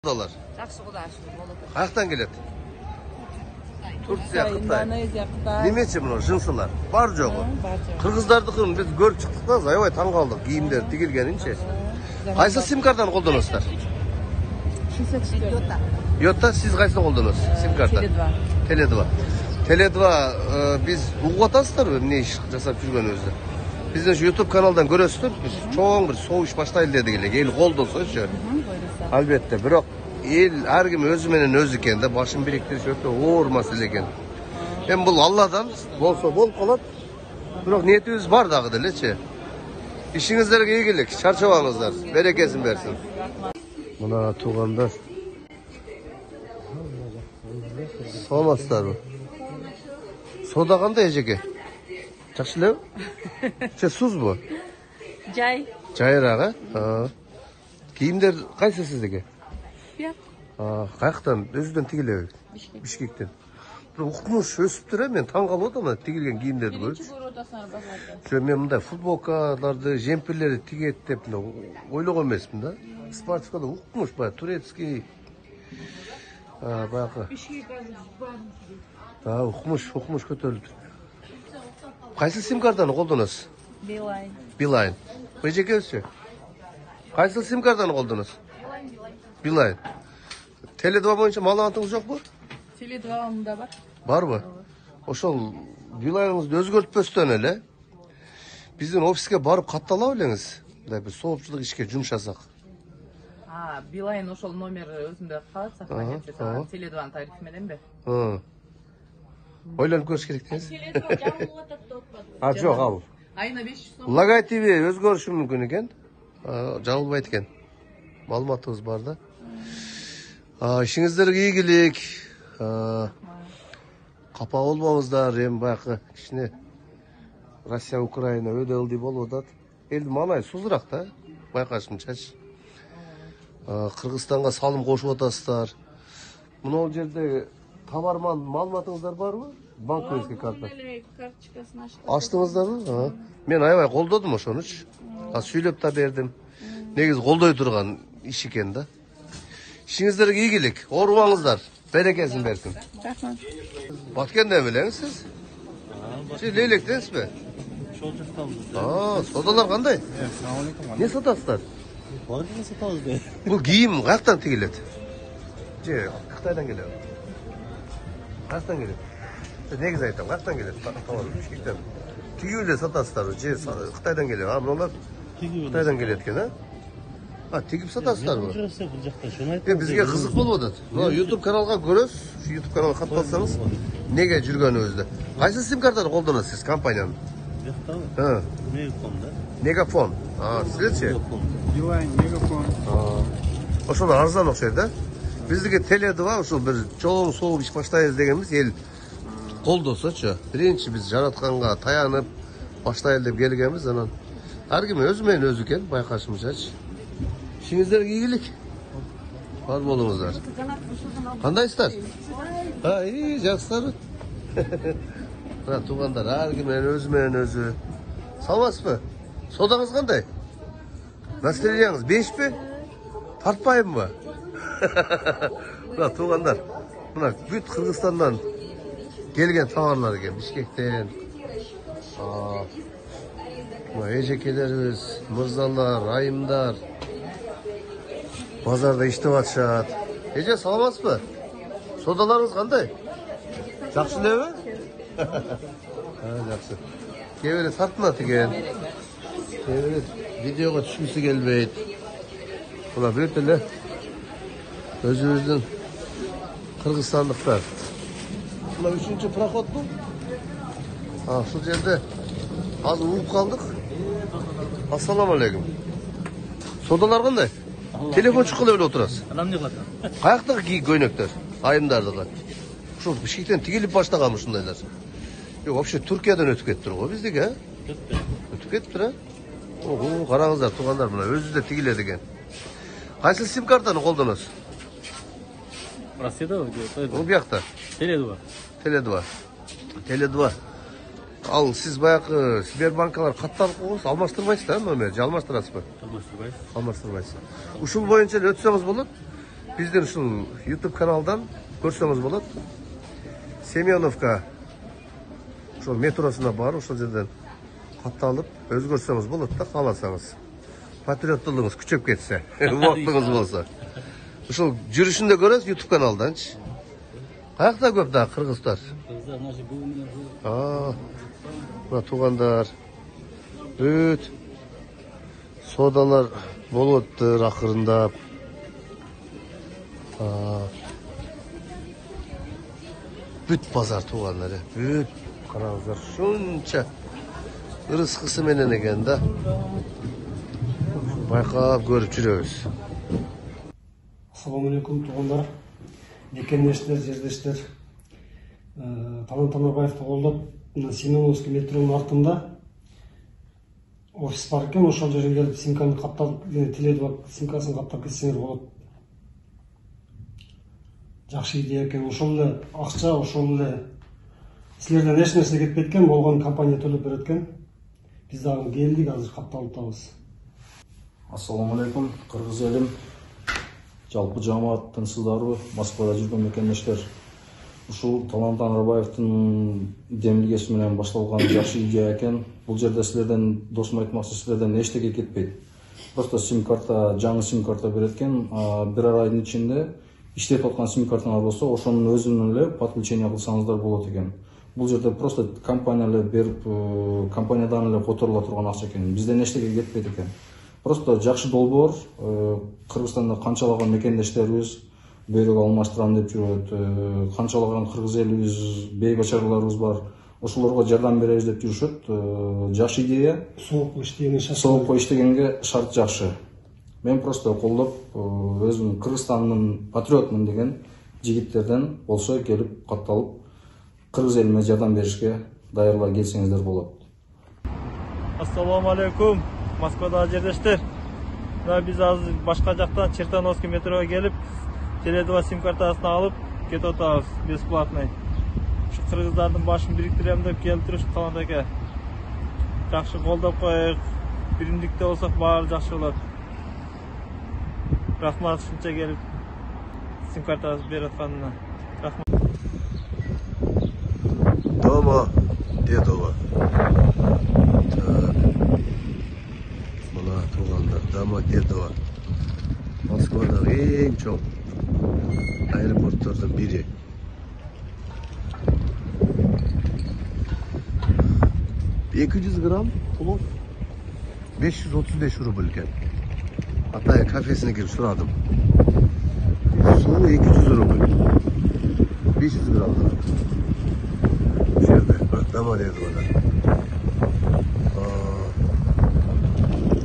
Dolar. Жақсы құда шүкір болып. Қаяқтан келеді? Турция, Қытай. Индонезия, Қытай. Немече мынау жынсылар? Бар жоғы? Бар жоғы. Қырғыздардықын біз көріп шықтық та, аябай таң қалдық киімдер тігілгенінше. Қайсы сим-картаны қолданасыздар? 64. Йота, сіз қайсыны қолданасыз? Сим-карта? Теле2. Теле2 біз ұғып атасыздар ба? Не іш жасап жүрген өзі? Біздің YouTube каналдан көресіздер. Біз çoğun bir soğuş başlaydı dedik. El қолдаса ше. Albatta, biroq el har kim o'zi menen o'zi ekan da, boshini biriktirish o'ta og'ir masala ekan. Hem bu Allohdan bo'lsa bo'lib qoladi. Biroq niyatimiz bor dag'ida-chi. İşinizlarga egilik, charchabangizlar, berekesin bersin. Buna tuğanlar. So'maslarmi? Soda qanday ejeki? Yaxshilab? Suz bu. Jay. Jayroq, ha? Kiyimler qaysi sizdeki? Fiyat. Qayaqdan, özüden tigilib? Bishkekdan. Bir o'qmush o'sibdir, men taң qalib o'taman tigilgan kiyimlerni ko'rib. Shu men bunday futbolkalarni, jemperlerni tiget deb o'ylagan emasman da. Sportivkada o'qmush bor, turetskiy. Bayağı. O'qmush ko'tarildi. Qaysi sim-kartani qo'ldanasiz? Beeline. Qancha o'zi? Qaysi sim-kartani qo'ldanasiz? Beeline. Tele2 bo'yicha ma'lumotingiz yo'qmi? Tele2'da var. Barmi? O'shol Beeline'ingizni o'zgartmasdan ele bizning ofisga borib qattala o'ylangiz. Bir so'g'ibchilik ishga yumshasak. Beeline o'shol nomer o'zimda qoladi, saqlanib ketsa, Tele2'ning tarifi bilan be. O'ylanib ko'rish kerak deysiz. Yo'q, al. Ayna 500 so'm. Logotipi o'zgarishi mumkin ekan. Жаңылбайды ekan. Ma'lumotingiz borda. İşinizlarga egilik. Qapa olmamızlar, hem bayağı kishini Rossiya, Ukraina ödöldi bo'lib o'tadi. Endi mana suzroq da, bayqashimchachi. Qirg'izistonga salım qo'shib o'tasizlar. Buni жерде tovarman ma'lumotingizlar bormi? Bankovskiy karta. Kartochkasini Açtыңыздармы? Men aябай қолдадым ошону-чу. Сүйлөп та бердим. Негизи колдой турган иш экен да. İşinizlerge egilik, oğurmağınızlar, berekesini versin. Batkenden bileniz siz? Siz Leylek'tensiniz mi? Sodalar qanday? Ne satasızlar? Barıkını satağız be. Bu giyim qayaqdan tigiladi? Xitoydan keladi. Qayaqdan keladi? Negiz aytam, qayaqdan keladi? Tovar, Bishkekdan. Tigivle satasızlar, Xitoydan keladi. Ha, bular Xitoydan keladi ekan, ha? Tigib satasızlar mı? Bizge kızık bol odat. YouTube kanalga görüyoruz. Şu YouTube kanalga katılsanız nege жүргөнү өзү. Кайсы sim-картаны колдоносуз siz компанияны? Megafon. Sizçe? Beeline, Megafon. Ошол арзан окшойт да. Биздики Tele2 ушул бир чоң соғып иш баштайбыз дегенбиз, эл колдосочу. Биринчи биз жаратканга таянып баштайлы деп келгенбиз, анан ар ким өзү менен өзү экен, байкашымчачы. İşinizlerge egilik. Var bolуңуздар. Кандайсыздар? İyi, жақсылар. Мына туғандар, ар ким өзү менен өзү. Саламатсызбы? Содаңыз кандай? Настроениеңиз 5 пе? Тартпайбы? Мына туғандар. Мына бүт Кыргызстандан келген товарлар экен, Бишкектен. Мына эжекелерибиз, мырзалар, айымдар. Pazarda iştep atışat. Ece salamатсызбы? Sodalarınız qanday? Жақшылабы? Жақсы. Кебеле тартынат экен. Кебеле видеоға түшкүсү келбейт. Мына бир эле өзүбүздүн кыргызстандыктар. Мына 3-чү проход бу. Ушул жерде азыр уруп калдык. Ассаламу алейкум. Sodalар кандай? Telefon çıkılı öyle oturasın. Adam ne kadar? Kayakta giy göynekler, ayımdardılar. Şu Bishkekten tigilip başta kalmışsındaylar. Yok, вообще Türkiye'den ötük ettir o bizdik ha? Ötük ettir ha? Oho, karağızlar, tuğanlar buna, özü de tigiledi gen. Qaysı sim-kartаны қолданасыз? Rossiyada O bir yakta. Tele2. Tele2. Al siz bayağı Sberbankalar katlanıp qo'ysiz, almashtırmaysiz da, номерди, алмаштырасызбы? Almashtırmayız. Almashtırmaysiz. Ушул боюнча өтсөңүз болот. Биздин ушул YouTube каналдан көрсөңүз болот. Семеновка ошол метросуна барып ошол жерден катталып өзгөрсөңүз болот да, кааласаңыз. Патриоттулугуңуз күчөп кетсе, убактыңыз болсо. Ушул жүрүшүндө көрөсүз YouTube каналданчы. Каякта көп да кыргыздар. Kızlar nasıl bu mu? Мына туугандар. Бүт соодалар болуп атты акырындап. Бүт базар туугандар, бүт караңыздар. Шунча ырыскысы менен экен да. Байкап көрүп жүрөбүз. Assalamu alaikum туғандар, мекендештер, жердештер. Талант Танарбаевты қолдап, Семеновский метроның артында офис бар екен, ошол жерге келіп симканы қаптап, Теле2 симкасын қаптап кетсеңер болады. Жақсы идея екен, ошол эле акча, ошол эле силерден эч нерсе кетпей кеткен, болгон компания төлөп берет экен. Биз дагы келдик, азыр капталып атабыз. Ассаламу алейкум, кыргыз элим, жалпы жамаат тынчсыздарбы, Москвада жүргөн мекендештер. Ушул Талант Танарбаевдин демилгеси менен башталган жакшы идея экен. Бул жерде силерден досум айтмакчы, силерден эчтеке кетпейт. Просто сим-карта, жаңы сим-карта берет экен. Бир айдын ичинде иштеп аткан сим-картаңар болсо, ошонун өзүнөн эле подключение кылсаңыздар болот экен. Бул жерде просто компания эле берип, компаниядан эле которула турган акча экен. Бизден эчтеке кетпейт экен. Просто жакшы долбоор, Кыргызстанда канчалаган мекендештерибиз бөйрөк алмаштырам деп жүрөт, канчалаган кыргыз элибиз, бейбачарларыбыз бар. Ошолорго жардам беребиз деп жүрүшөт. Жакшы идея. Соопко иштегенге шарт жакшы. Мен просто колдоп, өзүм Кыргызстандын патриотмун деген жигиттерден болсо келип катталып, кыргыз элиме жардам беришке даярла келсеңиздер болот. Ассаламу алейкум, Москвада жердештер. Биз азыр башка жактан Чертановский метрого келип, Теле2 сим-картасын алып кетип атабыз бесплатный. Ушу кыргыздардын башын бириктирем деп келтирип Талант аке. Жакшы колдоп коелук, биримдикте болсок баары жакшы болот. Рахмат ушунча келип сим-картасын берип атканына. Рахмат. Дома Дедова. Мына туугандар, Дома Дедова. Москвадагы эң чоң аэропорттордун бири. $200 плов 535 рубль экен. Атайын кафесине кирип сурадым. Суу 200 рубль. 500 грамм. Жерде, Дома Дедовада.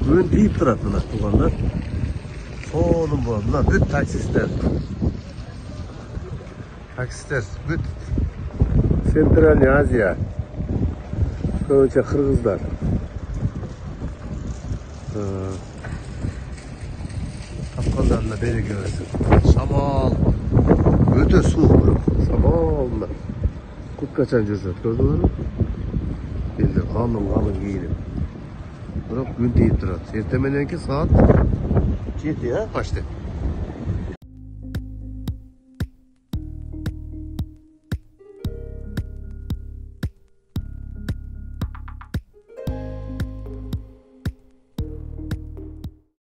Күн тийип турат мына туугандар. Сонун болот. Мына бүт таксисттер. Бүт Центральный Азия. Көбүнчө кыргыздар. Тапкандарына береке берсин. Шамал. Өтө суук бирок. Шамал мына. Курткачан жүрсөт, көрдүңөрбү? Элде калың кийинип. Бирок күн тийип турат. Эртең мененки саат 7, почти.